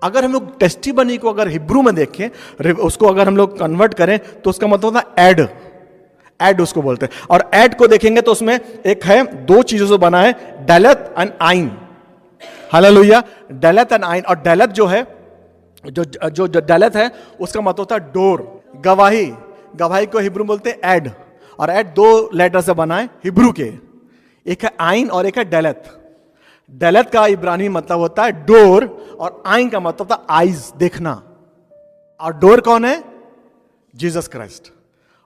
अगर हम लोग टेस्टिमनी को अगर हिब्रू में देखें, उसको अगर हम लोग कन्वर्ट करें तो उसका मतलब होता है ऐड उसको बोलते हैं। और ऐड को देखेंगे तो उसमें एक है, दो चीजों से बना है, डेलत एंड आइन। हालेलुया, डेलत एंड आइन। और डेलत जो है, जो डेलत है उसका मतलब होता है डोर, गवाही। गवाही को हिब्रू बोलते हैं ऐड, और ऐड दो लेटर से बना है हिब्रू के, एक है आइन और एक है डेलत। डेलत का इब्रानी मतलब होता है डोर, और आइन का मतलब होता है आइज, देखना। और डोर कौन है? Jesus Christ.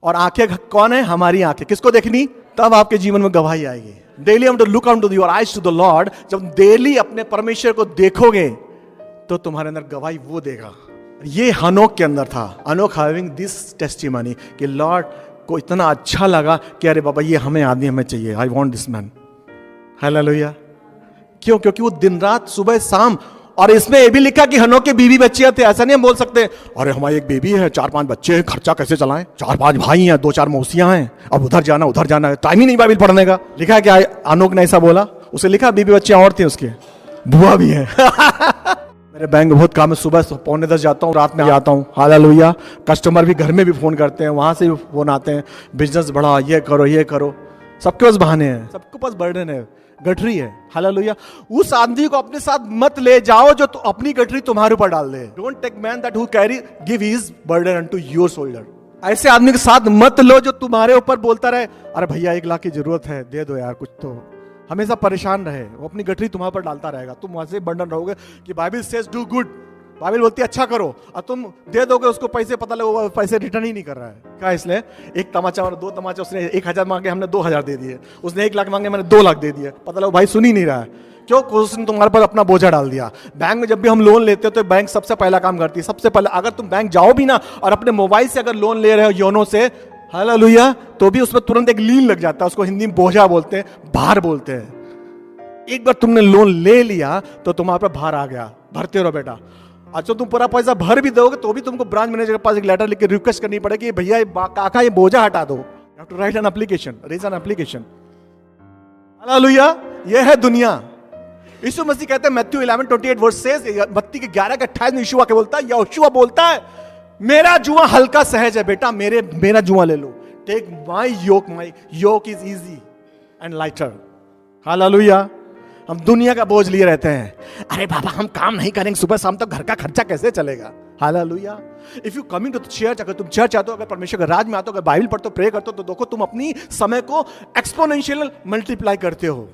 और आंखें कौन है? हमारी आंखें। किसको देखनी? तब आपके जीवन में गवाही आएगी। डेली हम to look out to your eyes to the lord. जब डेली अपने परमेश्वर को देखोगे तो तुम्हारे अंदर गवाही वो देगा। ये हनोक के अंदर था। हनोक हैविंग दिस टेस्टिमनी कि लॉर्ड को इतना अच्छा लगा कि अरे बाबा ये हमें आदमी हमें चाहिए, I want this man. Hallelujah. क्यों? क्योंकि वो दिन रात सुबह शाम, और इसमें ये भी लिखा कि हनोक के बीवी बच्चियां थे। ऐसा नहीं हम बोल सकते अरे हमारी एक बेबी है, 4-5 बच्चे हैं, खर्चा कैसे चलाएं, 4-5 भाई हैं, 2-4 मौसियां हैं, अब उधर जाना है, टाइम ही नहीं बाइबल पढ़ने का। लिखा है क्या हनोक ने ऐसा बोला? उसे लिखा बीवी बच्चियां और थे, उसके बुआ भी है। मेरे बैंक में बहुत काम है, सुबह 9:45 जाता हूँ, रात में आता हूँ। हालेलुया। कस्टमर भी घर में भी फोन करते हैं, वहां से भी फोन आते हैं, बिजनेस बढ़ा, ये करो। सबके पास बहाने हैं, सबके पास बर्डन है, गठरी है। हालेलुया। उस आदमी को अपने साथ मत ले जाओ जो अपनी गठरी तुम्हारे ऊपर डाल दे। Don't take man that who carry give his burden unto your shoulder. ऐसे आदमी के साथ मत लो जो तुम्हारे ऊपर बोलता रहे अरे भैया 1 लाख की जरूरत है, दे दो यार कुछ तो। हमेशा परेशान रहे, वो अपनी गठरी तुम्हारे पर डालता रहेगा, तुम वहां से बर्डन रहोगे कि Bible says do good, Bible बोलती है अच्छा करो, और तुम दे दोगे उसको पैसे, पता लगे वो पैसे रिटर्न ही नहीं कर रहा है। क्या? इसलिए एक तमाचा और 2 तमाचा, उसने 1000 मांगे, हमने 2000 दे दिए, उसने 1 लाख मांगे, मैंने 2 लाख दे दिए, पता लगा भाई सुन ही नहीं रहा है। क्यों? उसने तुम्हारे पर अपना बोझा डाल दिया। बैंक में जब भी हम लोन लेते हो तो बैंक सबसे पहला काम करती है, सबसे पहले अगर तुम बैंक जाओ भी ना और अपने मोबाइल से अगर लोन ले रहे हो योनो से, हालेलुया, तो भी उसमें तुरंत एक लीन लग जाता है। उसको हिंदी में बोझा बोलते हैं, भार बोलते हैं। एक बार तुमने लोन ले लिया तो तुम्हारे पर भार आ गया, भरते रहो बेटा। अच्छा तुम पूरा पैसा भर भी दोगे तो भी तुमको ब्रांच मैनेजर के पास एक लेटर लिख के रिक्वेस्ट करनी पड़ेगी, भैया काका ये बोझा हटा दो। You have to write an application, raise an application. Hallelujah. ये है दुनिया। यीशु मसीह कहते हैं मैथ्यू 11:28 वर्स से, मत्ती के 11:28 में यीशु आके बोलता है, यहोशुआ बोलता है मेरा जुआ हल्का सहज है बेटा, मेरा जुआ ले लो। Take my yoke is easy and lighter. हालेलुया। हम दुनिया का बोझ लिए रहते हैं, अरे बाबा हम काम नहीं करेंगे सुबह शाम तक घर का खर्चा कैसे चलेगा। Hallelujah. If you coming to the church, अगर तुम चर्च आते हो, अगर परमेश्वर के राज में आते हो, अगर बाइबल पढ़ते हो, प्रे करते हो, तो देखो तुम अपनी समय को एक्सपोनेंशियल मल्टीप्लाई करते हो।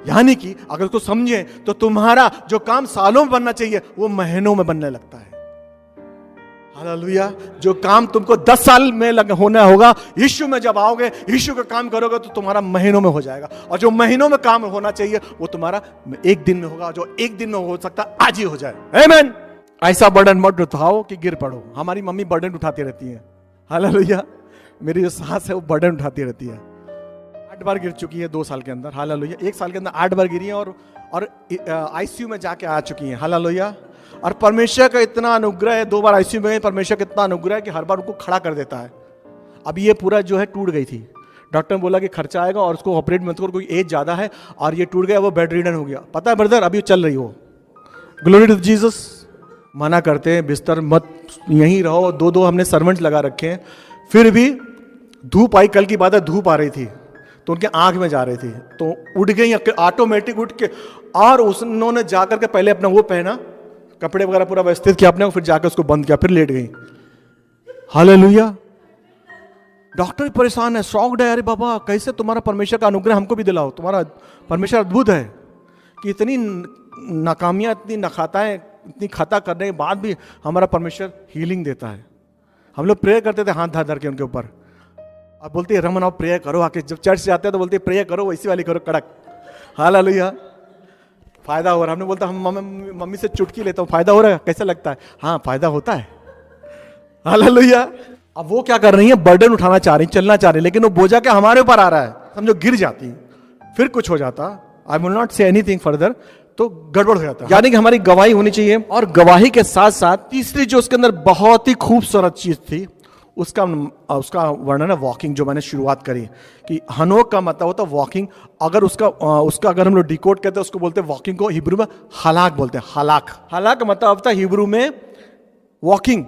यानी कि अगर उसको समझे तो तुम्हारा जो काम सालों में बनना चाहिए वो महीनों में बनने लगता है। हालेलुया। जो काम तुमको 10 साल में होना होगा, यीशु में जब आओगे, यीशु का काम करोगे तो तुम्हारा महीनों में हो जाएगा। और जो महीनों में काम होना चाहिए वो तुम्हारा 1 दिन में होगा, जो 1 दिन में हो सकता है आज ही हो जाए। आमीन। ऐसा बर्डन मत उठाओ कि गिर पड़ो। हमारी मम्मी बर्डन उठाती रहती है। हालेलुया। मेरी जो सास है वो बर्डन उठाती रहती है। 8 बार गिर चुकी है 2 साल के अंदर। हालेलुया। 1 साल के अंदर 8 बार गिरी है, और आईसीयू में जाके आ चुकी है। हालेलुया। और परमेश्वर का इतना अनुग्रह है, 2 बार आईसीयू में, परमेश्वर का इतना अनुग्रह है कि हर बार उनको खड़ा कर देता है। अब ये पूरा जो है टूट गई थी, डॉक्टर ने बोला कि खर्चा आएगा और उसको ऑपरेट मत करो, कोई एज ज्यादा है, और ये टूट गया, वो बेड रिडन हो गया। पता है ब्रदर, अभी चल रही हो। Glory to Jesus. मना करते हैं बिस्तर मत, यहीं रहो। 2 हमने सर्वेंट्स लगा रखे हैं, फिर भी धूप आई, कल की बात है, धूप आ रही थी तो उनके आंख में जा रही थी, तो उठ गई ऑटोमेटिक उठ के, और उन्होंने जाकर के पहले अपना वो पहना, कपड़े वगैरह पूरा व्यवस्थित किया अपने, फिर जाकर उसको बंद किया, फिर लेट गई। हालेलुया। डॉक्टर भी परेशान है, शॉक्ड है, अरे बाबा कैसे तुम्हारा परमेश्वर का अनुग्रह हमको भी दिलाओ, तुम्हारा परमेश्वर अद्भुत है कि इतनी नाकामियां, इतनी नखाताएं, इतनी खाता करने के बाद भी हमारा परमेश्वर हीलिंग देता है। हम लोग प्रेयर करते थे हाथ धर धर के उनके ऊपर, अब बोलते रमन आप प्रेयर करो आके, जब चर्च जाते हैं तो बोलते प्रेयर करो वैसी वाली करो कड़क। हालेलुया। फायदा हो रहा है। हमने बोलता हम मम्मी से चुटकी लेता हूँ, फायदा हो रहा है, कैसा लगता है? हाँ फायदा होता है। हालेलुया। अब वो क्या कर रही है, बर्डन उठाना चाह रही, चलना चाह रही, लेकिन वो बोझा क्या हमारे ऊपर आ रहा है, समझो गिर जाती, फिर कुछ हो जाता। I will not say anything further, तो गड़बड़ हो जाता है। यानी कि हमारी गवाही होनी चाहिए, और गवाही के साथ साथ तीसरी जो उसके अंदर बहुत ही खूबसूरत चीज थी उसका उसका वर्णन है वॉकिंग, जो मैंने शुरुआत करी कि हनोक का मतलब होता है वॉकिंग। अगर उसका अगर हम लोग डिकोड करते हैं उसको बोलते हैं वॉकिंग को हिब्रू में हलाक बोलते हैं। हलाक का मतलब होता है हिब्रू में वॉकिंग।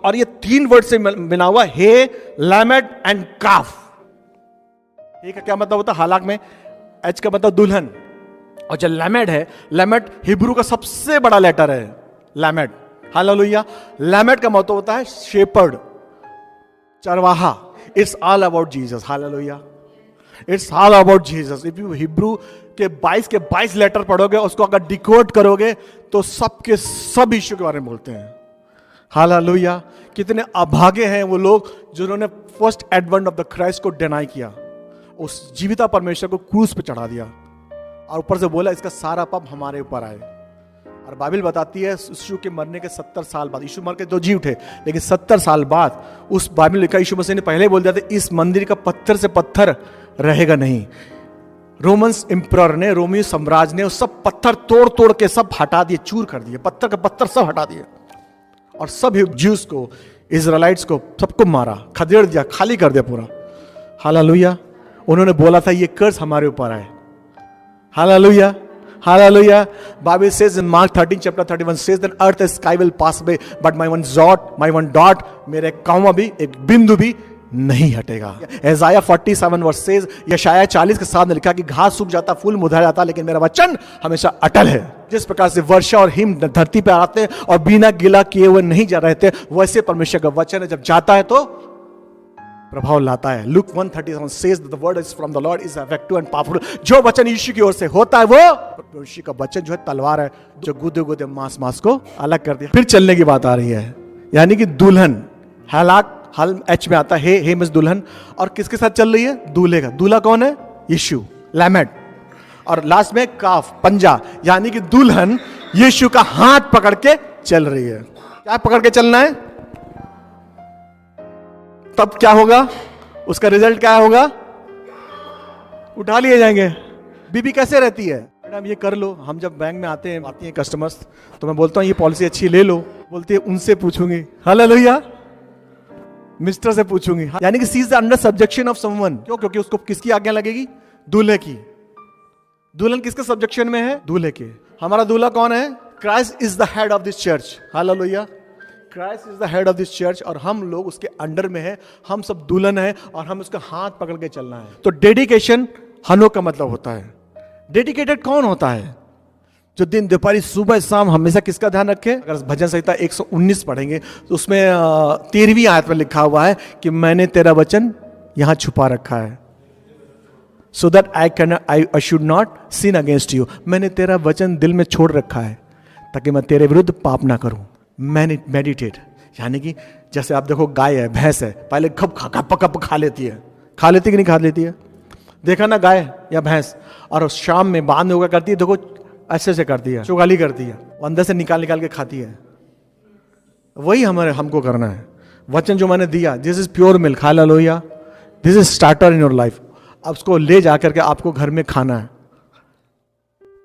और ये 3 वर्ड से बना हुआ, हे, लैमेड एंड काफ। हे का क्या मतलब होता है हलाक में? एच का मतलब दुल्हन, और जो लैमेड है, लैमेड हिब्रू का सबसे बड़ा लेटर है लैमेड। हालेलुया। लैमेड का मतलब होता है शेपर्ड, चरवाहा। It's all about Jesus. Hallelujah. It's all about Jesus. If you Hebrew के 22 लेटर पढ़ोगे, उसको अगर डिकोड करोगे तो सबके सब यीशु के बारे में बोलते हैं। हालेलुया। कितने अभागे हैं वो लोग जिन्होंने first advent of the Christ को डिनाई किया, उस जीविता परमेश्वर को क्रूस पे चढ़ा दिया, और ऊपर से बोला इसका सारा पाप हमारे ऊपर आए। और बाइबल बताती है यीशु के मरने के 70 साल बाद, यीशु मर के तो जी उठे, लेकिन 70 साल बाद उस बाइबल लिखा, यीशु मसीह ने पहले बोल दिया था इस मंदिर का पत्थर से पत्थर रहेगा नहीं। रोमन्स एम्परर ने, रोमी साम्राज्य ने, सब पत्थर तोड़ के सब हटा दिए, चूर कर दिए, पत्थर के पत्थर सब हटा दिए, और सब ज्यूस को, इजराइट्स को, सबको मारा, खदेड़ दिया, खाली कर दिया पूरा। हालेलुया। उन्होंने बोला था ये कर्ज हमारे ऊपर आए। Hallelujah. Hallelujah. Bible says in Mark 13 chapter 31 says that earth and sky will pass away but my one dot, मेरे कौमा भी, एक बिंदु भी नहीं हटेगा। Isaiah 47 verse says, यशाया 40 के साथ ने लिखा कि घास सूख जाता, फूल मुरझा जाता, लेकिन मेरा वचन हमेशा अटल है। जिस प्रकार से वर्षा और हिम धरती पे आते और बिना गिला किए हुए नहीं जा रहे थे, वैसे परमेश्वर का वचन जब जाता है तो प्रभाव लाता है। Luke 1:37 says that the word is from the Lord is effective and powerful। जो वचन यीशु की ओर से होता है वो यीशु का वचन जो है तलवार है, जो गुदे मांस को अलग कर दिया। फिर चलने की बात आ रही है, यानी कि दुल्हन, हलाक हल एच में आता है, हे मिस दुल्हन, और किसके साथ चल रही है? दूल्हे का। दूल्हा कौन है? यीशु, लैमेड। और लास्ट में काफ, पंजा, यानी कि दुल्हन यीशु का हाथ पकड़ के चल रही है। क्या पकड़ के चलना है? तब क्या होगा? उसका रिजल्ट क्या होगा? उठा लिए जाएंगे। बीबी कैसे रहती है? मैडम ये कर लो। हम जब बैंक में आती हैं कस्टमर्स, तो मैं बोलता हूं ये पॉलिसी अच्छी ले लो, बोलती है उनसे पूछूंगी। हालेलुया। मिस्टर से पूछूंगी, यानी कि she is under subjection of someone. क्यों? क्योंकि उसको किसकी आज्ञा लगेगी? दूल्हे की। दुल्हन किसके सब्जेक्शन में है? दूल्हे के। हमारा दूल्हा कौन है? Christ is the head of this church. Hallelujah. Christ is the head of this church, और हम लोग उसके अंडर में है, हम सब दुल्हन है, और हम उसका हाथ पकड़ के चलना है। तो डेडिकेशन हनोक का मतलब होता है। डेडिकेटेड कौन होता है? जो दिन दोपहर सुबह शाम हमेशा किसका ध्यान रखे? अगर भजन संहिता 119 पढ़ेंगे तो उसमें 13वीं आयत में लिखा हुआ है कि मैंने तेरा वचन यहां छुपा रखा है, so that I should not sin against you. मैंने तेरा वचन दिल में छोड़ रखा है ताकि मैं तेरे विरुद्ध पाप ना करूं। मेडिटेट, यानी कि जैसे आप देखो गाय है, भैंस है, पहले कप खा लेती है, खा लेती कि नहीं खा लेती है? देखा ना गाय या भैंस, और शाम में बांध होगा करती है, देखो ऐसे से करती है, चुगाली करती है, अंदर से निकाल के खाती है। वही हमको करना है। वचन जो मैंने दिया, this is pure milk, hallelujah, this is starter in your life. अब उसको ले जाकर के आपको घर में खाना है।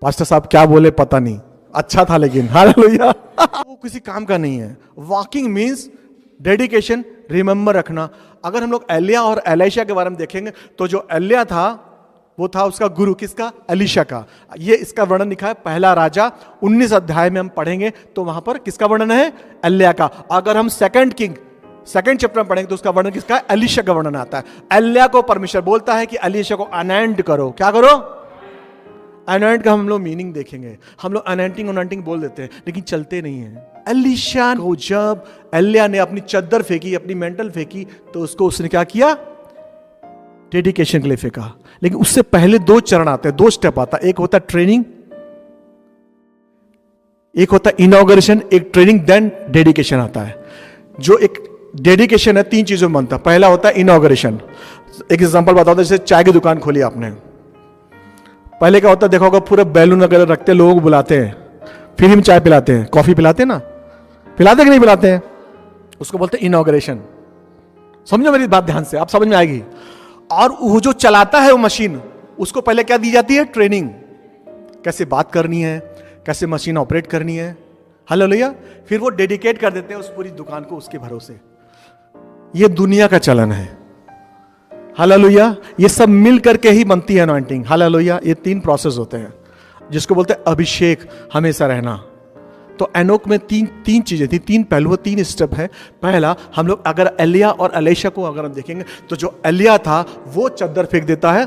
पास्टर साहब क्या बोले पता नहीं, अच्छा था लेकिन, हालेलुया। वो किसी काम का नहीं है। वॉकिंग मीन्स डेडिकेशन, रिमेंबर रखना। अगर हम लोग एलिया और एलिशा के बारे में देखेंगे तो जो एलिया था वो था उसका गुरु, किसका? एलिशा का। ये इसका वर्णन लिखा है पहला राजा 19 अध्याय में हम पढ़ेंगे तो वहां पर किसका वर्णन है? एलिया का। अगर हम सेकंड चैप्टर में पढ़ेंगे तो उसका वर्णन किसका? एलिशा का वर्णन आता है। एलिया को परमेश्वर बोलता है कि एलिशा को अनॉइंट करो। क्या करो? अनॉइंट का हम लोग मीनिंग देखेंगे। हम लोग अनॉइंटिंग बोल देते हैं लेकिन चलते नहीं है। एलिशा को जब एलिया ने अपनी चद्दर फेंकी, अपनी मेंटल फेंकी, तो उसने क्या किया? डेडिकेशन के लिए फेंका। लेकिन उससे पहले 2 चरण आते हैं, 2 स्टेप आता है। एक होता है ट्रेनिंग, एक होता है इनॉग्रेशन, एक ट्रेनिंग देन डेडिकेशन आता है। जो एक डेडिकेशन है 3 चीजों में बनता है। पहला होता है इनॉग्रेशन। एक एग्जांपल बताओ, जैसे चाय की दुकान खोली आपने, पहले क्या होता है देखा होगा, पूरे बैलून वगैरह रखते हैं, लोगों को बुलाते हैं, फिर हम चाय पिलाते हैं, कॉफी पिलाते हैं ना, पिलाते कि नहीं पिलाते हैं? उसको बोलते हैं इनॉग्रेशन। समझो मेरी बात ध्यान से, आप समझ में आएगी। और वो जो चलाता है वो मशीन, उसको पहले क्या दी जाती है? ट्रेनिंग। कैसे बात करनी है, कैसे मशीन ऑपरेट करनी है, हालेलुया। फिर वो डेडिकेट कर देते हैं उस पूरी दुकान को उसके भरोसे। ये दुनिया का चलन है। हालेलुया। ये सब मिल करके ही बनती है अनॉइंटिंग। हालेलुया। ये 3 प्रोसेस होते हैं जिसको बोलते हैं अभिषेक हमेशा रहना। तो एनोक में तीन चीजें थी, 3 पहलू, 3 स्टेप है। पहला, हम लोग अगर एलिया और एलीशा को अगर हम देखेंगे तो जो एलिया था वो चद्दर फेंक देता है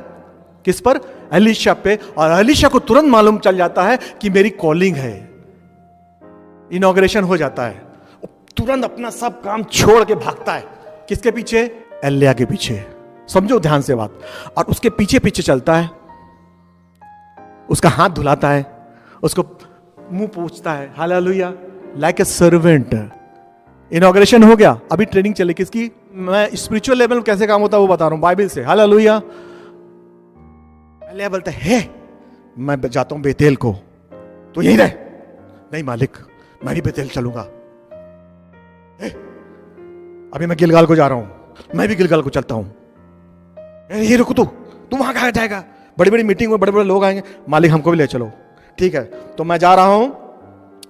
किस पर? एलीशा पे। और एलीशा को तुरंत मालूम चल जाता है कि मेरी कॉलिंग है। इनॉग्रेशन हो जाता है, तुरंत अपना सब काम छोड़ के भागता है। किसके पीछे? एलिया के पीछे। समझो ध्यान से बात। और उसके पीछे पीछे चलता है, उसका हाथ धुलाता है, उसको मुंह पूछता है। Hallelujah. Like a servant. Inauguration हो गया, अभी ट्रेनिंग चले किसकी? मैं स्पिरिचुअल लेवल में कैसे काम होता है वो बता रहा हूं बाइबल से। हालेलुया। एलिया बोलता है मैं जाता हूं बेतेल को, तो यहीं रह। नहीं मालिक, मैं भी बेतेल चलूंगा। अभी मैं गिलगाल को जा रहा हूं, मैं भी गिलगाल को चलता हूं। ये रुको, तू वहां कहां जाएगा? बड़ी बड़ी मीटिंग में बड़े बड़े लोग आएंगे, मालिक हमको भी ले चलो। ठीक है, तो मैं जा रहा हूं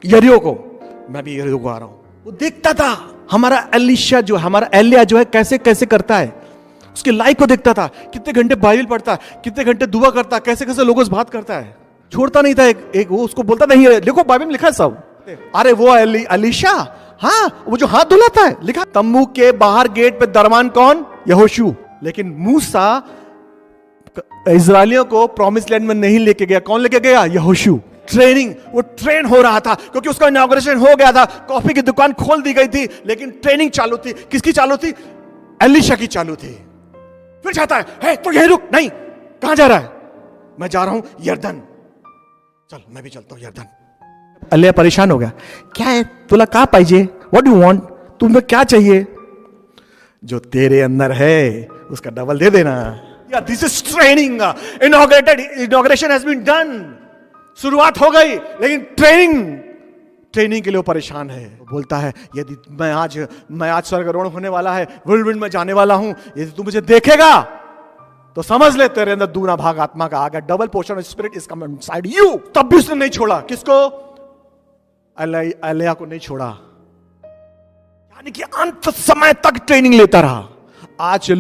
यरीहो को, मैं भी यरीहो को आ रहा हूं। वो देखता था हमारा एलीशा जो, हमारा एलिया जो है कैसे कैसे करता है, उसकी लाइफ को देखता था, कितने घंटे बाइबल पढ़ता है, कितने घंटे दुआ करता है, कैसे कैसे लोगों से बात करता है, छोड़ता नहीं था। एक वो उसको बोलता नहीं है, देखो बाइबल में लिखा है सब। अरे वो एलीशा, हाँ वो जो हाथ धुलाता है, लिखा तंबू के बाहर गेट पे दरवान कौन? यहोशू। लेकिन मूसा इजरायलियों को प्रॉमिस लैंड में नहीं लेके गया, कौन लेके गया? यहोशू। ट्रेनिंग, वो ट्रेन हो रहा था क्योंकि उसका इनॉग्रेशन हो गया था, कॉफी की दुकान खोल दी गई थी, लेकिन ट्रेनिंग चालू थी। किसकी चालू थी? एलीशा की चालू थी। फिर चाहता है तो यही रुक, नहीं, कहां जा रहा है? मैं जा रहा हूं यरदन। चल मैं भी चलता हूं यरदन। एलिया परेशान हो गया, क्या है तुला का पाहिजे? What do want? तुम्हें क्या चाहिए? जो तेरे अंदर है उसका डबल दे देना। या this is training. Inauguration has been done. शुरुआत हो गई, लेकिन ट्रेनिंग के लिए वो परेशान है। वो बोलता है यदि मैं आज स्वर्गारोहण होने वाला है, व्हिरलविंड में जाने वाला हूं, यदि तू मुझे देखेगा तो समझ ले तेरे अंदर दूना भाग आत्मा का आ गया। Double portion of spirit is coming inside you. तब भी उसने नहीं छोड़ा। किसको? एलिया को नहीं छोड़ा, यानी कि अंत समय तक ट्रेनिंग लेता रहा। आज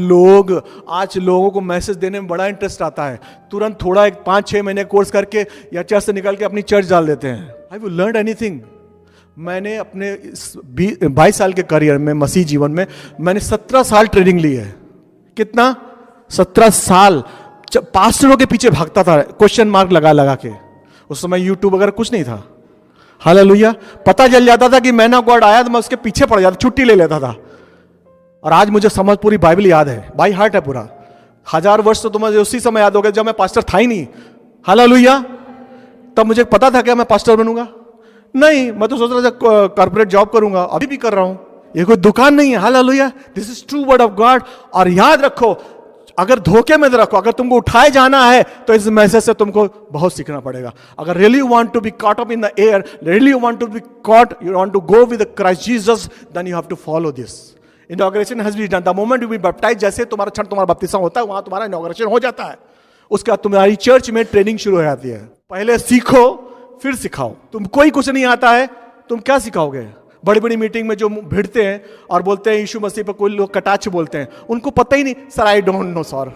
लोगों को मैसेज देने में बड़ा इंटरेस्ट आता है, तुरंत थोड़ा एक 5-6 महीने कोर्स करके या चर्च से निकल के अपनी चर्च डाल देते हैं। I will learn anything. मैंने अपने 22 साल के करियर में, मसीह जीवन में, मैंने 17 साल ट्रेनिंग ली है। कितना? 17 साल पास्टरों के पीछे भागता था, क्वेश्चन मार्क लगा लगा के। उस समय यूट्यूब वगैरह कुछ नहीं था। हालेलुया। पता चल जाता था कि मैन ऑफ गॉड आया तो मैं उसके पीछे पड़ जाता, छुट्टी ले लेता था। और आज मुझे समझ पूरी बाइबल याद है, बाई हार्ट है पूरा। 1000 वर्ष तो मुझे उसी समय याद हो गया जब मैं पास्टर था ही नहीं। हालेलुया। तब मुझे पता था क्या मैं पास्टर बनूंगा? नहीं, मैं तो सोच रहा था कॉर्पोरेट जॉब करूंगा, अभी भी कर रहा हूं। ये कोई दुकान नहीं है। Hallelujah. This is true word of God. और याद रखो, अगर धोखे में रखो, अगर तुमको उठाए जाना है तो इस मैसेज से तुमको बहुत सीखना पड़ेगा। अगर really you want to be caught up in the air, really you want to be caught, you want to go with Christ Jesus, then you have to follow this. Inauguration has been done. The moment you be baptise, जैसे तुम्हारा बपतिस्मा होता है, वहां तुम्हारा inauguration हो जाता है। उसका तुम्हारी चर्च में ट्रेनिंग शुरू हो जाती है। पहले सीखो फिर सिखाओ। तुम कोई कुछ नहीं आता है, तुम क्या सिखाओगे? बड़ी बड़ी मीटिंग में जो भिड़ते हैं और बोलते हैं यीशु मसीह पर, कोई लोग कटाक्ष बोलते हैं, उनको पता ही नहीं। Sir I don't know sir,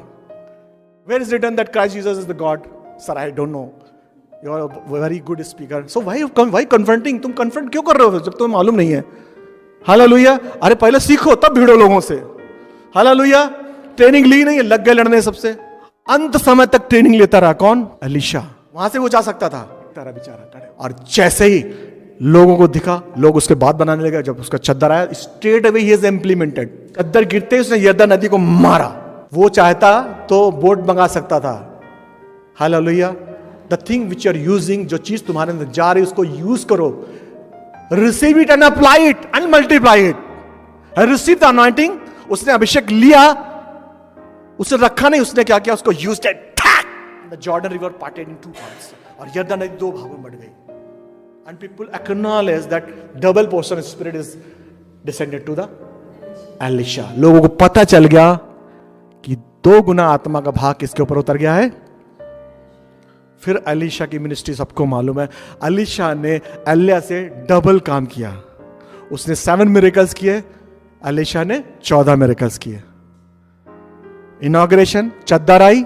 where is written that Christ Jesus is the God? Sir I don't know, you are a very good speaker, so why confronting? तुम कन्फ्रंट क्यों कर रहे हो जब तुम्हें मालूम नहीं है? हालेलुया। अरे पहले सीखो तब भिड़ो लोगों से। हालेलुया। ट्रेनिंग ली नहीं है, लग गए लड़ने सबसे। अंत समय तक ट्रेनिंग लेता रहा। कौन? एलीशा। वहां से वो जा सकता था, बेचारा। और जैसे ही लोगों को दिखा, लोग उसके बात बनाने लगे। जब उसका चद्दर आया, straight away he is implemented. चद्दर गिरते ही उसने यरदन नदी को मारा। वो चाहता तो बोट मंगा सकता था। Hallelujah. The thing which are using, जो चीज तुम्हारे अंदर जा रही है उसको यूज करो। Receive it and apply it and multiply it. Receive the anointing. उसने अभिषेक लिया, उसे रखा नहीं, उसने क्या किया? उसको used it. The Jordan river parted in 2 parts, और यरदन नदी 2 भागों में बढ़ गई। And people acknowledge that double portion of spirit is descended to the Elisha. लोगों को पता चल गया कि 2 गुना आत्मा का भाग किसके ऊपर उतर गया है। फिर एलीशा की मिनिस्ट्री सबको मालूम है। एलीशा ने एलिया से डबल काम किया। उसने 7 मिरेकल्स किए, एलिशा ने 14 मिरेकल्स किए। इनॉग्रेशन, चद्दर आई,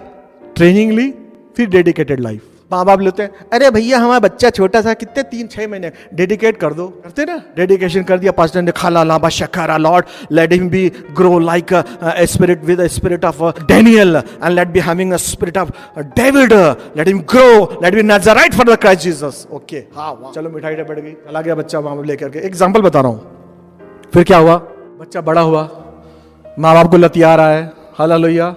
ट्रेनिंग ली, फिर डेडिकेटेड लाइफ। माँ बाप लेते हैं, अरे भैया हमारा बच्चा छोटा सा, कितने 3-6 महीने, डेडिकेट कर दो, करते ना, डेडिकेशन कर दिया। पास्टर ने खाला लाबा शकारा, Lord let him be grow like a spirit with a spirit of Daniel and let be having a spirit of David, let him grow, let be Nazarite for the Christ Jesus. Okay, हाँ चलो मिठाई बैठ गई, चला गया बच्चा माँ बाप लेकर के। एग्जाम्पल बता रहा हूँ। फिर क्या हुआ, बच्चा बड़ा हुआ, माँ बाप को लतिया रहा है, हालेलुया,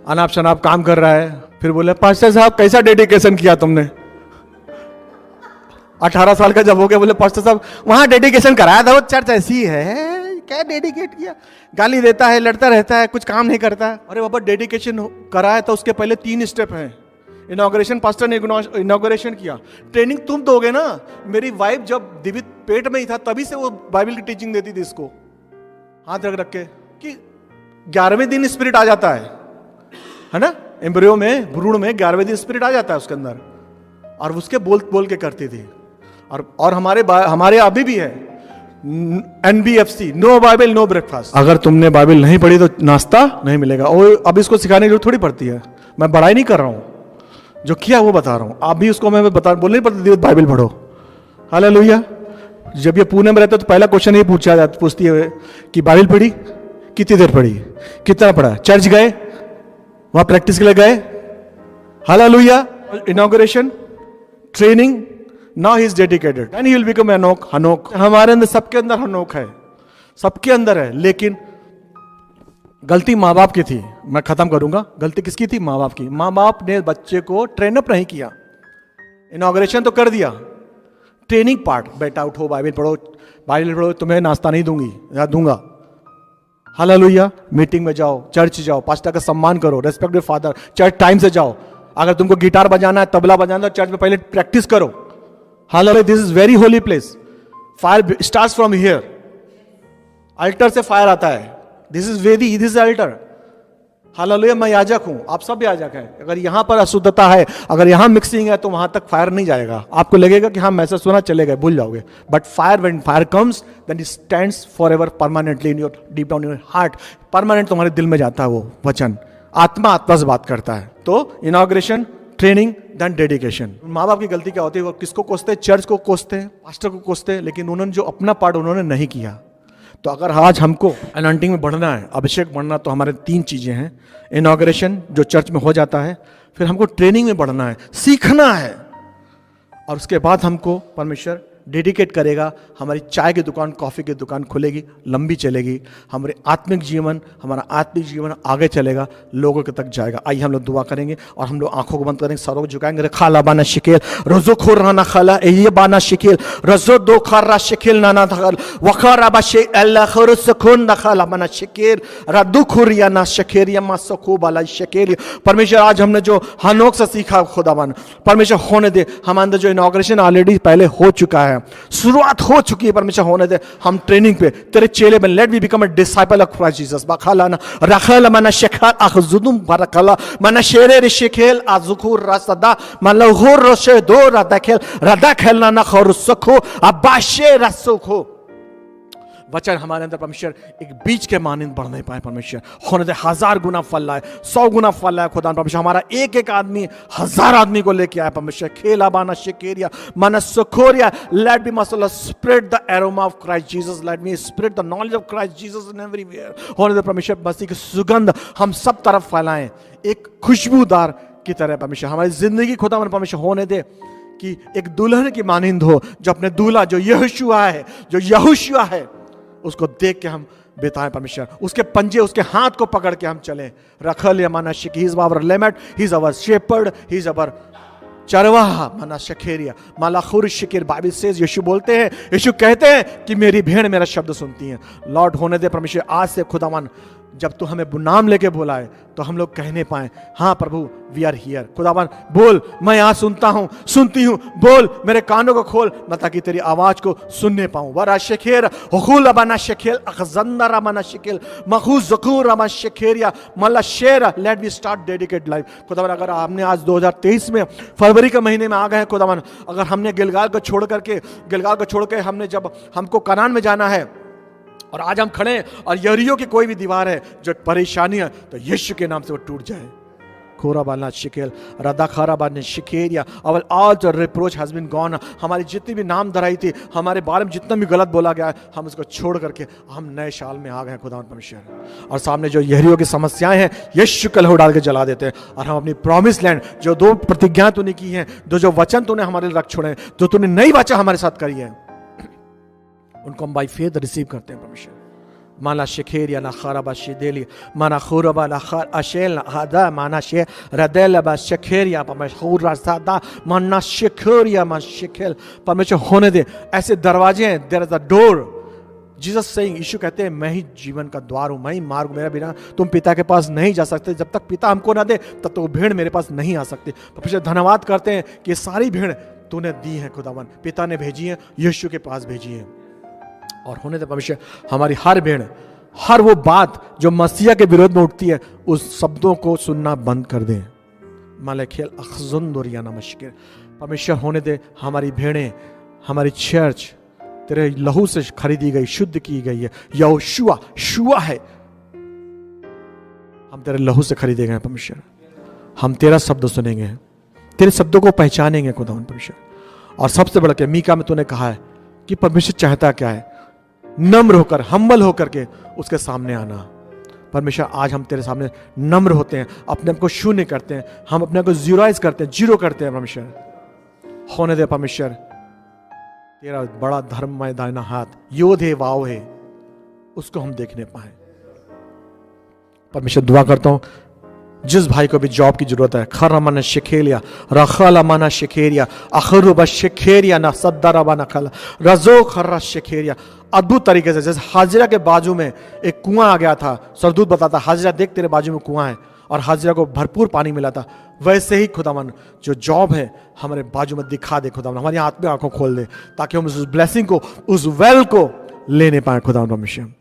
अनाप शनाप काम कर रहा है। फिर बोले पास्टर साहब कैसा डेडिकेशन किया तुमने? 18 साल का जब हो गया, बोले पास्टर साहब वहां डेडिकेशन कराया था, वो चर्च ऐसी है, क्या डेडिकेट किया? गाली देता है, लड़ता रहता है, कुछ काम नहीं करता। अरे बाबा डेडिकेशन कराया था, उसके पहले 3 स्टेप हैं। इनॉग्रेशन, पास्टर ने इनॉग्रेशन किया, ट्रेनिंग तुम दोगे ना। मेरी वाइफ जब दिवित पेट में ही था तभी से वो बाइबल की टीचिंग देती थी इसको, हाथ रख के, कि 11वें दिन स्पिरिट आ जाता है ना, एम्ब्रियो में, भ्रूण में 11वें दिन स्पिरिट आ जाता है उसके अंदर, और उसके बोल के करती थी। और हमारे अभी भी है NBFC, no Bible no breakfast. अगर तुमने बाइबल नहीं पढ़ी तो नाश्ता नहीं मिलेगा। और अब इसको सिखाने की जरूरत थोड़ी पड़ती है, मैं बड़ाई नहीं कर रहा हूं, जो किया वो बता रहा हूं। आप भी उसको मैं बोलने नहीं पड़ती बाइबल पढ़ो, हालेलुया। जब ये पुणे में रहते तो पहला क्वेश्चन ये पूछती है कि बाइबल पढ़ी, कितनी देर पढ़ी, कितना पढ़ा, चर्च गए, वहां प्रैक्टिस के लिए गए, hallelujah. Inauguration, training, now he is dedicated and he will become हनोक। हमारे अंदर, सबके अंदर हनोक है, सबके अंदर है। लेकिन गलती माँ बाप की थी। मैं खत्म करूंगा, गलती किसकी थी? माँ बाप की। माँ बाप ने बच्चे को ट्रेन अप नहीं किया। इनॉग्रेशन तो कर दिया, ट्रेनिंग पार्ट, बेटा उठो बाइबल पढ़ो, तुम्हें नाश्ता नहीं दूंगी या दूंगा, हालेलुया। मीटिंग में जाओ, चर्च जाओ, पास्टर का सम्मान करो, respect your father, church time से जाओ। अगर तुमको गिटार बजाना है, तबला बजाना है, चर्च में पहले प्रैक्टिस करो, hallelujah. This is very holy place, fire starts from here, alter से फायर आता है। दिस इज वेदी, दिस इज अल्टर, हालेलुया। मैं याजक हूं, आप सब भी याजक हैं। अगर यहां पर अशुद्धता है, अगर यहां मिक्सिंग है, तो वहां तक फायर नहीं जाएगा। आपको लगेगा कि हाँ मैसेज सुना, चले गए, भूल जाओगे। But fire, when fire comes then it stands forever, permanently in your deep down your heart. Permanent तुम्हारे दिल में जाता है वो वचन, आत्मा से बात करता है। तो इनॉग्रेशन, ट्रेनिंग, देन डेडिकेशन। माँ बाप की गलती क्या होती है? वो किसको कोसते हैं? चर्च को कोसते हैं, पास्टर को कोसते हैं, लेकिन उन्होंने जो अपना पार्ट उन्होंने नहीं किया। तो अगर आज हमको अनॉइंटिंग में बढ़ना है, अभिषेक बढ़ना, तो हमारे 3 चीजें हैं। इनॉग्रेशन जो चर्च में हो जाता है, फिर हमको ट्रेनिंग में बढ़ना है, सीखना है, और उसके बाद हमको परमेश्वर डेडिकेट करेगा। हमारी चाय की दुकान, कॉफी की दुकान खुलेगी, लंबी चलेगी। हमारे हमारा आत्मिक जीवन आगे चलेगा, लोगों के तक जाएगा। आइए हम लोग दुआ करेंगे और हम लोग आंखों को बंद करेंगे, सरों को झुकाएंगे। खाला बाना शिकेल रोजो खोराना खाला ये बाना शिकेल रजो दो खारा शिकेल नाना धल वखारा बाशे अल्लाह खर सखोन नखाला बाना शिकेल रद्दू खुरिया ना शकेरिया मा सखो बाला शिकेल। परमेश्वर आज हमने जो हनोक से सीखा, खुदावन परमेश्वर होने दे। हम अंदर जो इनॉग्रेशन ऑलरेडी पहले हो चुका है, शुरुआत हो चुकी है, परमेश्वर होने दे। हम ट्रेनिंग पे तेरे चेले बन, let we become a disciple of Christ Jesus. बखालाना रखल मना शखल अखजुदुम बरकला मना शेरे रिशखेल अजुकुर रसदा मलहुर रशे दो रदखेल रदखेल ना खरुसखो अबाशे रसखो। वचन हमारे अंदर परमेश्वर एक बीज के मानंद बढ़ने पाए, परमेश्वर होने दे। 1000 गुना फल लाए, 100 गुना फल लाए खुदा परमेश्वर। हमारा एक आदमी 1000 आदमी को लेके आया परमेश्वर। खेला बाना शिकेरिया माना सुखोरिया, let be muscle spread the aroma of Christ Jesus, let me spread the knowledge of Christ Jesus in everywhere. होने दे परमेश्वर, मसीह की सुगंध हम सब तरफ फैलाएं, एक खुशबूदार की तरह परमेश्वर। हमारी जिंदगी खुदा परमेश्वर होने दे कि एक दुल्हन की मानंद हो, जो अपने दूल्हा जो यहोशुआ है उसको देख के हम बिताएं परमेश्वर। उसके पंजे, उसके हाथ को पकड़ के हम चलें। रखल यमाना शिक, ही इज आवर लेमेट, he is our shepherd, he is our चरवाहा मना शखेरिया मालाखुर शिकिर। बाइबल सेज, यीशु बोलते हैं, यीशु कहते हैं कि मेरी भेड़ मेरा शब्द सुनती है। लॉर्ड होने दे परमेश्वर, आज से खुदावन जब तू हमें नाम लेके बुलाए तो हम लोग कहने पाए, हाँ प्रभु वी आर हियर। खुदावन बोल, मैं यहाँ सुनता हूँ, सुनती हूँ, बोल मेरे कानों को खोल, मैं ताकि तेरी आवाज को सुनने पाऊँ। वरा शेखेर हुकुल अबाना शेखेल अखजंदरा मना शेखेल मखूज जकूर अमा शेखेरिया मल्ला शेर। Let we start dedicate life. खुदावन अगर हमने आज 2023 में फरवरी के महीने में आ गए हैं खुदावन, अगर हमने गिलगाल को छोड़ के हमने, जब हमको कनान में जाना है, और आज हम खड़े हैं और यरीहो की कोई भी दीवार है जो परेशानी है, तो यीशु के नाम से वो टूट जाए। खोरा बालना शिकेल रदा खारा बालने शिकेरिया अवल all the reproach has been gone. हमारी जितनी भी नाम धराई थी, हमारे बारे में जितना भी गलत बोला गया है, हम उसको छोड़ करके हम नए साल में आ गए खुदा परमेश्वर। और सामने जो यरीहो की समस्याएं हैं, यीशु का लहू डाल के जला देते हैं। और हम अपनी प्रॉमिस लैंड, जो 2 प्रतिज्ञा तूने की हैं, जो वचन तूने हमारे लिए रख छोड़े, जो तूने नई वाचा हमारे साथ करी है, उनको हम बाय फेथ रिसीव करते हैं परमेश्वर। माना शिखेरिया ना खराबा शिदेली माना खुरबा ना खर अशेल ना हदा माना शे रदेलबा शिखेरिया परमेश्वर रास्ता माना शिखेरिया मा शिखेल परमेश्वर होने दे। ऐसे दरवाजे हैं, there is a door. Jesus saying, Yeshu कहते हैं मैं ही जीवन का द्वार हूं, मैं ही मार्ग, मेरा बिना तुम पिता के पास नहीं जा सकते। जब तक पिता हमको ना दे तब तक वो भेड़ मेरे पास नहीं आ सकती। परमेश्वर धन्यवाद करते हैं कि सारी भेड़ तूने दी है खुदावन, पिता ने भेजी है, यीशु के पास भेजी है। और होने दे परमेश्वर हमारी हर भेड़, हर वो बात जो मसीहा के विरोध में उठती है, उस शब्दों को सुनना बंद कर दे। मालेखेल अखजुंदुरिया नमस्कार परमेश्वर होने दे हमारी भेड़ें, हमारी चर्च तेरे लहू से खरीदी गई, शुद्ध की गई है। यहोशुआ शुआ है, हम तेरे लहू से खरीदे गए परमेश्वर। हम तेरा शब्द सुनेंगे, तेरे शब्दों को पहचानेंगे खुदावन परमेश्वर। और सबसे बड़ा क्या, मीका में तूने कहा है कि परमेश्वर चाहता क्या है, नम्र होकर, हम्बल होकर के उसके सामने आना। परमेश्वर आज हम तेरे सामने नम्र होते हैं, अपने आप को शून्य करते हैं, हम अपने आप को जीरोइज करते हैं, जीरो करते हैं परमेश्वर। होने दे परमेश्वर तेरा बड़ा धर्ममय दाहिना हाथ योधे वाव है, उसको हम देखने पाए। परमेश्वर दुआ करता हूं जिस भाई को भी जॉब की जरूरत है, खरमन शिखेलिया रखलमना शिखेरिया अखरुब शिखेरिया ना सद्दरबना खल रजो खर्रा शिखेरिया। अद्भुत तरीके से, जैसे हाजिरा के बाजू में एक कुआं आ गया था, सरदूत बताता हाजिरा देख तेरे बाजू में कुआं है, और हाजिरा को भरपूर पानी मिला था। वैसे ही खुदावन जो जॉब है हमारे बाजू में दिखा दे खुदावन, हमारी हाथ में आंखों खोल दे, ताकि हम उस ब्लेसिंग को, उस वेल को लेने पाए खुदावन परमेश्वर।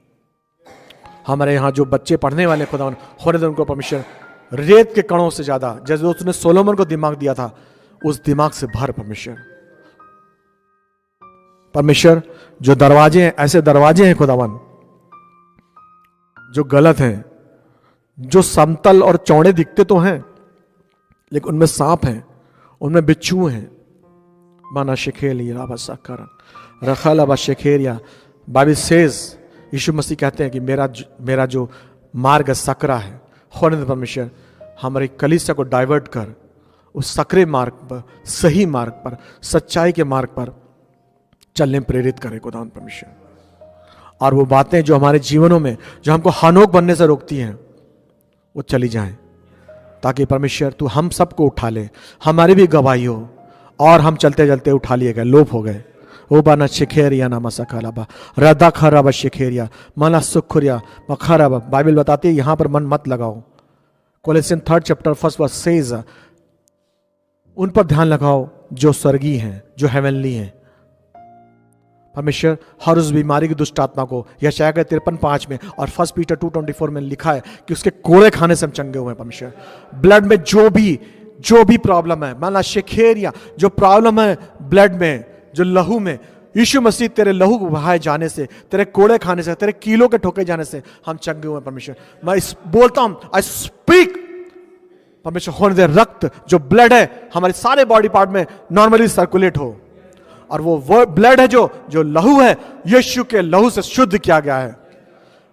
हमारे यहाँ जो बच्चे पढ़ने वाले खुदावन, होने दे उनको परमेश्वर रेत के कणों से ज्यादा, जैसे उसने सोलोमन को दिमाग दिया था, उस दिमाग से भर परमेश्वर। परमेश्वर जो दरवाजे हैं, ऐसे दरवाजे हैं खुदावन जो गलत हैं, जो समतल और चौड़े दिखते तो हैं लेकिन उनमें सांप हैं, उनमें बिच्छू हैं। माना शिखेलिया रखल अबा शिखेरिया बाइबल सेज, यीशु मसीह कहते हैं कि मेरा जो मार्ग सकरा है। होने दे परमेश्वर हमारी कलीसिया को डाइवर्ट कर उस सकरे मार्ग पर, सही मार्ग पर, सच्चाई के मार्ग पर चलने प्रेरित करे खुदावन परमेश्वर। और वो बातें जो हमारे जीवनों में जो हमको हानोक बनने से रोकती हैं, वो चली जाएं, ताकि परमेश्वर तू हम सबको उठा ले, हमारी भी गवाही हो, और हम चलते चलते उठा लिए गए, लोप हो गए। ओ बाना शिखेरिया ना मसकालाबा रदा खराबा शिखेरिया मना सुखरिया मखराबा। बाइबल बताती है यहां पर मन मत लगाओ। कोलोसियन 3 चैप्टर 1 वर्स सेज, उन पर ध्यान लगाओ जो स्वर्गीय हैं, जो हेवनली हैं। परमेश्वर हर उस बीमारी की दुष्ट आत्मा को, यशायाह के 53:5 में और 1 पीटर 2:24 में लिखा है कि उसके कोड़े खाने से हम चंगे हुए हैं। परमेश्वर ब्लड में जो भी प्रॉब्लम है, माना शिखेरिया जो प्रॉब्लम है ब्लड में, जो लहू में, यीशु मसीह तेरे लहू बहाए जाने से, तेरे कोड़े खाने से, तेरे कीलों के ठोके जाने से हम चंगे हुए परमेश्वर। मैं बोलता हूं, आई स्पीक परमेश्वर, होने दे रक्त जो ब्लड है हमारे सारे बॉडी पार्ट में नॉर्मली सर्कुलेट हो, और वो ब्लड है जो लहू है, यीशु के लहू से शुद्ध किया गया है।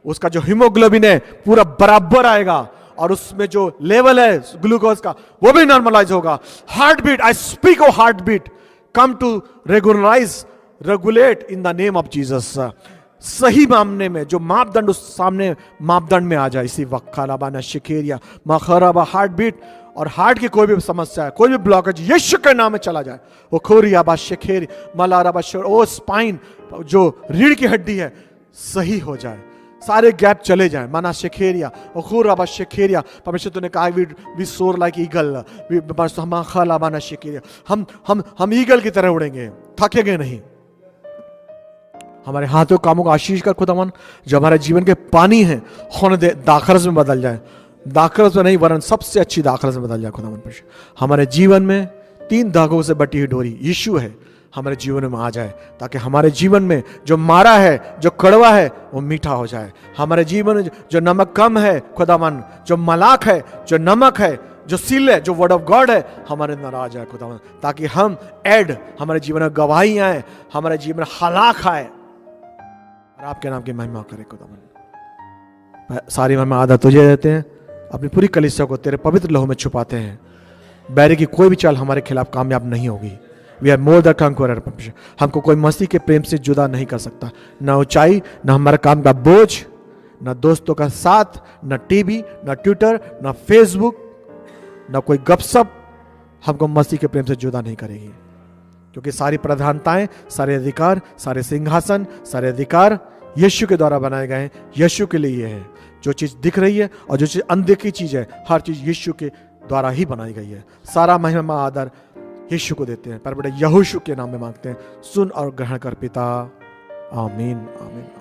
उसका जो हीमोग्लोबिन है पूरा बराबर आएगा, और उसमें जो लेवल है ग्लूकोज का वो भी नॉर्मलाइज होगा। Heart beat, I speak of heart beat come to regulate in the name of Jesus। सही मामले में जो मापदंड उस सामने मापदंड में आ जाए इसी वक्त। खालाबाना शिखेरिया मखराबा हार्ट बीट, और हार्ट की कोई भी समस्या है, कोई भी ब्लॉकेज यीशु के नाम में चला जाए। वो खोरिया बा शिखेरी मलाराबा, ओ स्पाइन जो रीढ़ की हड्डी है सही हो जाए, सारे गैप चले जाए। माना शिखेरिया और शिखेरिया। परमेश्वर तूने कहा वी सोर लाइक ईगल, खालाबाना शिखेरिया, हम ईगल की तरह उड़ेंगे, थकेंगे नहीं। हमारे हाथों कामों को आशीष कर खुदावन, जो हमारे जीवन के पानी है होने दे दाखरस में बदल जाए, दाखरस में नहीं वरन सबसे अच्छी दाखरस में बदल जाए खुदावन। हमारे जीवन में 3 धागों से बटी हुई डोरी यीशु है, हमारे जीवन में आ जाए, ताकि हमारे जीवन में जो मारा है, जो कड़वा है, वो मीठा हो जाए। हमारे जीवन में जो नमक कम है खुदावन, जो मलाक है, जो नमक है, जो सील है, जो वर्ड ऑफ गॉड है, हमारे अंदर आ जाए खुदावन, ताकि हम ऐड, हमारे जीवन में गवाही आए, हमारे जीवन में हलाक आए और आपके नाम की महिमा करे खुदावन। सारी महिमा आदर तुझे देते हैं, अपनी पूरी कलीसिया को तेरे पवित्र लहू में छुपाते हैं। बैरी की कोई भी चाल हमारे खिलाफ कामयाब नहीं होगी। We are more the conqueror. हमको कोई मसीह के प्रेम से जुदा नहीं कर सकता, ना ऊंचाई, ना हमारे काम का बोझ, ना दोस्तों का साथ, ना टीवी, ना ट्विटर, ना फेसबुक, ना कोई गपशप हमको मसीह के प्रेम से जुदा नहीं करेगी। क्योंकि सारी प्रधानताएं, सारे अधिकार, सारे सिंहासन, सारे अधिकार यीशु के द्वारा बनाए गए हैं। यीशु के लिए है। जो चीज दिख रही है और जो चीज अनदेखी चीज है, हर चीज यीशु के द्वारा ही बनाई गई है। सारा महिमा आदर यीशु को देते हैं, पर बेटा यहोशू के नाम में मांगते हैं। सुन और ग्रहण कर पिता। आमीन, आमीन, आमीन।